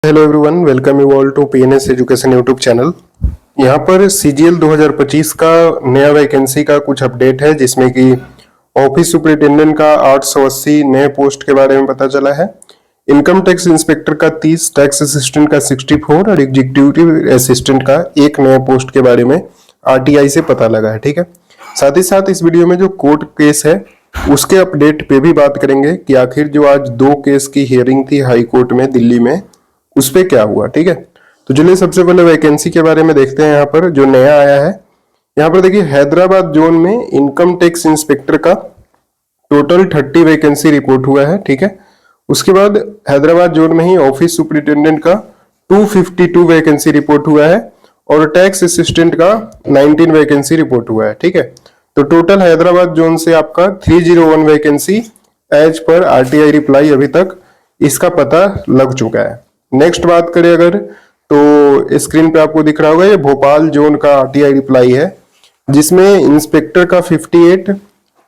Hello everyone, welcome you all to PNS education YouTube channel. यहाँ पर CGL 2025 का नया वैकेंसी का कुछ अपडेट है, जिसमें कि ऑफिस सुपरिटेंडेंट का 880 नए पोस्ट के बारे में पता चला है। इनकम टैक्स इंस्पेक्टर का 30, टैक्स असिस्टेंट का 64 और एग्जीक्यूटिव असिस्टेंट का एक नया पोस्ट के बारे में आरटीआई से पता लगा है। ठीक है, साथ ही साथ इस वीडियो में जो कोर्ट केस है उसके अपडेट पे भी बात करेंगे कि आखिर जो आज 2 केस की हियरिंग थी हाई कोर्ट में दिल्ली में, उस पे क्या हुआ। ठीक है, तो चलिए सबसे पहले वैकेंसी के बारे में देखते हैं। यहाँ पर जो नया आया है, यहाँ पर देखिए हैदराबाद जोन में इनकम टैक्स इंस्पेक्टर का टोटल 30 वैकेंसी रिपोर्ट हुआ है। ठीक है, उसके बाद हैदराबाद जोन में ही ऑफिस सुपरिटेंडेंट का 252 वैकेंसी रिपोर्ट हुआ है और टैक्स असिस्टेंट का 19 वैकेंसी रिपोर्ट हुआ है। ठीक है, तो टोटल हैदराबाद जोन से आपका 301 vacancy as per RTI reply अभी तक इसका पता लग चुका है। नेक्स्ट बात करें अगर, तो स्क्रीन पे आपको दिख रहा होगा ये भोपाल जोन का आरटीआई रिप्लाई है, जिसमें इंस्पेक्टर का 58,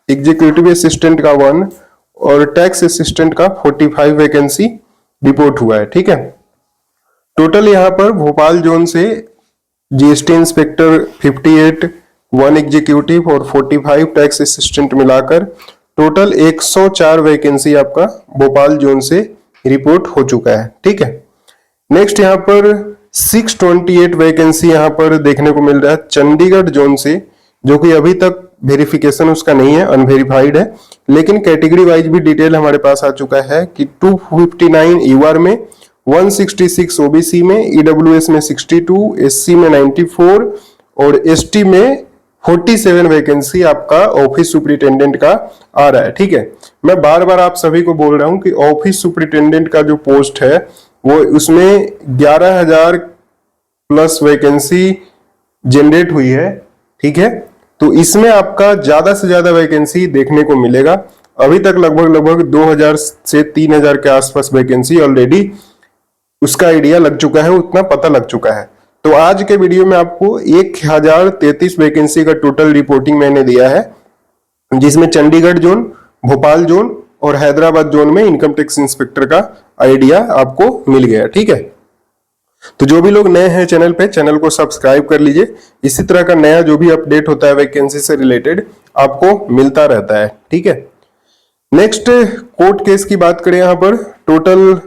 एग्जीक्यूटिव असिस्टेंट का 1 और टैक्स असिस्टेंट का 45 वैकेंसी रिपोर्ट हुआ है। ठीक है, टोटल यहाँ पर भोपाल जोन से जीएसटी इंस्पेक्टर 58, 1 एग्जीक्यूटिव और 45 टैक्स असिस्टेंट मिलाकर टोटल 104 वैकेंसी आपका भोपाल जोन से रिपोर्ट हो चुका है। ठीक है, नेक्स्ट यहाँ पर 628 वैकेंसी यहाँ पर देखने को मिल रहा है चंडीगढ़ जोन से, जो कि अभी तक वेरिफिकेशन उसका नहीं है, अनवेरिफाइड है, लेकिन कैटेगरी वाइज भी डिटेल हमारे पास आ चुका है कि 259 यूआर में, 166 ओबीसी में, ईडब्ल्यूएस में 62, एससी में 94 और एसटी में 47 वैकेंसी आपका ऑफिस सुपरिटेंडेंट का आ रहा है। ठीक है, मैं बार बार आप सभी को बोल रहा हूं कि ऑफिस सुपरिटेंडेंट का जो पोस्ट है वो उसमें 11,000 प्लस वैकेंसी जनरेट हुई है। ठीक है, तो इसमें आपका ज्यादा से ज्यादा वैकेंसी देखने को मिलेगा। अभी तक लगभग 2,000 से 3,000 के आसपास वैकेंसी ऑलरेडी उसका आइडिया लग चुका है, उतना पता लग चुका है। तो आज के वीडियो में आपको 1033 वैकेंसी का टोटल रिपोर्टिंग मैंने दिया है, जिसमें चंडीगढ़ जोन, भोपाल जोन और हैदराबाद जोन में इनकम टैक्स इंस्पेक्टर का आइडिया आपको मिल गया। ठीक है, तो जो भी लोग नए हैं चैनल पे, चैनल को सब्सक्राइब कर लीजिए। इसी तरह का नया जो भी अपडेट होता है वैकेंसी से रिलेटेड आपको मिलता रहता है। ठीक है, नेक्स्ट कोर्ट केस की बात करें, यहाँ पर टोटल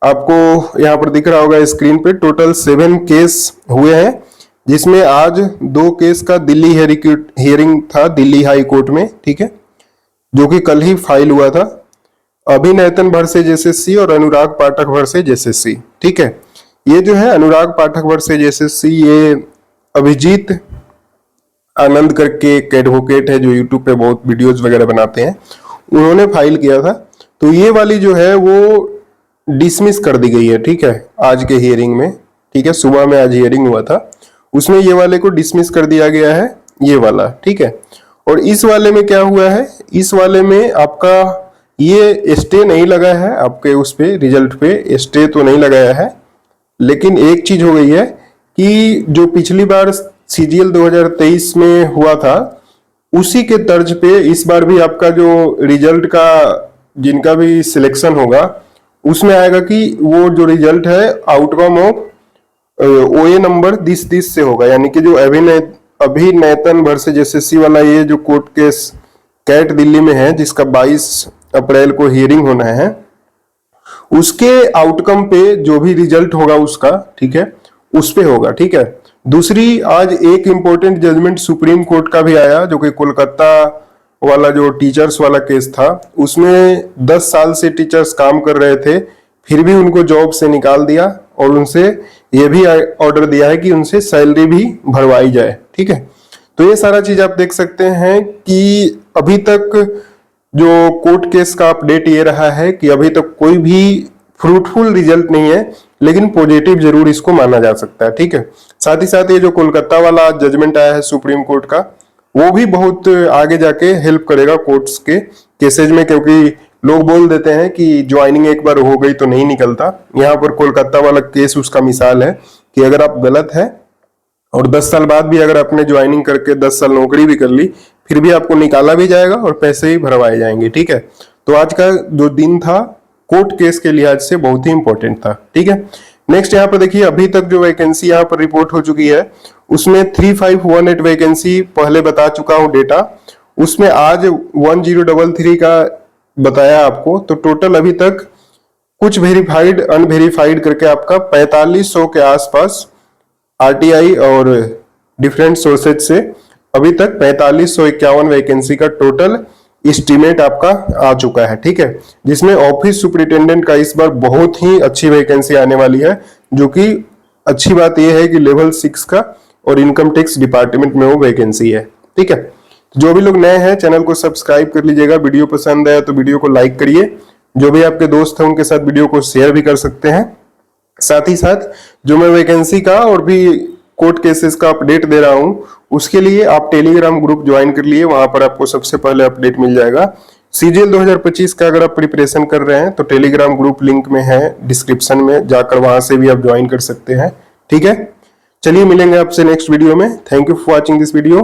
आपको यहाँ पर दिख रहा होगा स्क्रीन पे, टोटल 7 केस हुए हैं, जिसमें आज 2 केस का दिल्ली हियरिंग था दिल्ली हाई कोर्ट में। ठीक है, जो कि कल ही फाइल हुआ था, अभिनैतन वर्सेज एसएससी और अनुराग पाठक वर्सेज एसएससी। ठीक है, ये जो है अनुराग पाठक वर्सेज एसएससी, ये अभिजीत आनंद करके एक एडवोकेट है जो यूट्यूब पे बहुत वीडियोस वगैरह बनाते हैं, उन्होंने फाइल किया था। तो ये वाली जो है वो डिसमिस कर दी गई है। ठीक है, आज के हियरिंग में। ठीक है, सुबह में आज हियरिंग हुआ था, उसमें ये वाले को डिसमिस कर दिया गया है, ये वाला। ठीक है, और इस वाले में क्या हुआ है, इस वाले में आपका ये स्टे नहीं लगा है, आपके उस पे रिजल्ट पे स्टे तो नहीं लगाया है, लेकिन एक चीज हो गई है कि जो पिछली बार सीजीएल 2023 में हुआ था उसी के तर्ज पे इस बार भी आपका जो रिजल्ट का जिनका भी सिलेक्शन होगा उसमें आएगा कि वो जो रिजल्ट है आउटकम ऑफ ओए नंबर दिस से होगा, यानी कि जो अभिनैतन वर्सेज एसएससी वाला ये जो कोर्ट केस कैट दिल्ली में है, जिसका 22 अप्रैल को हियरिंग होना है, उसके आउटकम पे जो भी रिजल्ट होगा उसका, ठीक है, उस पे होगा। ठीक है, दूसरी आज एक इंपॉर्टेंट जजमेंट सुप्रीम कोर्ट का भी आया, जो कि कोलकाता वाला जो टीचर्स वाला केस था, उसमें 10 साल से टीचर्स काम कर रहे थे, फिर भी उनको जॉब से निकाल दिया और उनसे ये भी ऑर्डर दिया है कि उनसे सैलरी भी भरवाई जाए। ठीक है, तो ये सारा चीज आप देख सकते हैं कि अभी तक जो कोर्ट केस का अपडेट ये रहा है कि अभी तक कोई भी फ्रूटफुल रिजल्ट नहीं है, लेकिन पॉजिटिव जरूर इसको माना जा सकता है। ठीक है, साथ ही साथ ये जो कोलकाता वाला जजमेंट आया है सुप्रीम कोर्ट का, वो भी बहुत आगे जाके हेल्प करेगा कोर्ट्स के केसेज में, क्योंकि लोग बोल देते हैं कि ज्वाइनिंग एक बार हो गई तो नहीं निकलता। यहाँ पर कोलकाता वाला केस उसका मिसाल है कि अगर आप गलत है और 10 साल बाद भी अगर आपने ज्वाइनिंग करके 10 साल नौकरी भी कर ली, फिर भी आपको निकाला भी जाएगा और पैसे ही भरवाए जाएंगे। ठीक है, तो आज का जो दिन था कोर्ट केस के लिहाज से बहुत ही इंपॉर्टेंट था। ठीक है, नेक्स्ट यहाँ पर देखिए, अभी तक जो वैकेंसी यहाँ पर रिपोर्ट हो चुकी है उसमें 3518 वैकेंसी पहले बता चुका हूँ डेटा, उसमें आज 1033 का बताया आपको। तो टोटल अभी तक कुछ वेरीफाइड अनवेरीफाइड करके आपका 4500 के आसपास आरटीआई और डिफरेंट सोर्सेज से अभी तक 4551 वैकेंसी का टोटल एस्टीमेट आपका आ चुका है, ठीक है। जिसमें ऑफिस सुपरिटेंडेंट का इस बार बहुत ही अच्छी वैकेंसी आने वाली है, जो कि अच्छी बात यह है कि लेवल 6 का और इनकम टैक्स डिपार्टमेंट में वो वैकेंसी है, ठीक है। जो भी लोग नए हैं चैनल को सब्सक्राइब कर लीजिएगा, वीडियो पसंद आया तो वीडियो को लाइक करिए, जो भी आपके दोस्त हैं उनके साथ वीडियो को शेयर भी कर सकते हैं। साथ ही साथ जो मैं वैकेंसी का और भी कोर्ट केसेस का अपडेट दे रहा हूं उसके लिए आप टेलीग्राम ग्रुप ज्वाइन कर लिए, वहां पर आपको सबसे पहले अपडेट मिल जाएगा। सीजीएल 2025 का अगर आप प्रिपरेशन कर रहे हैं तो टेलीग्राम ग्रुप लिंक में है डिस्क्रिप्शन में, जाकर वहां से भी आप ज्वाइन कर सकते हैं, ठीक है। चलिए मिलेंगे आपसे नेक्स्ट वीडियो में। Thank you for watching this video.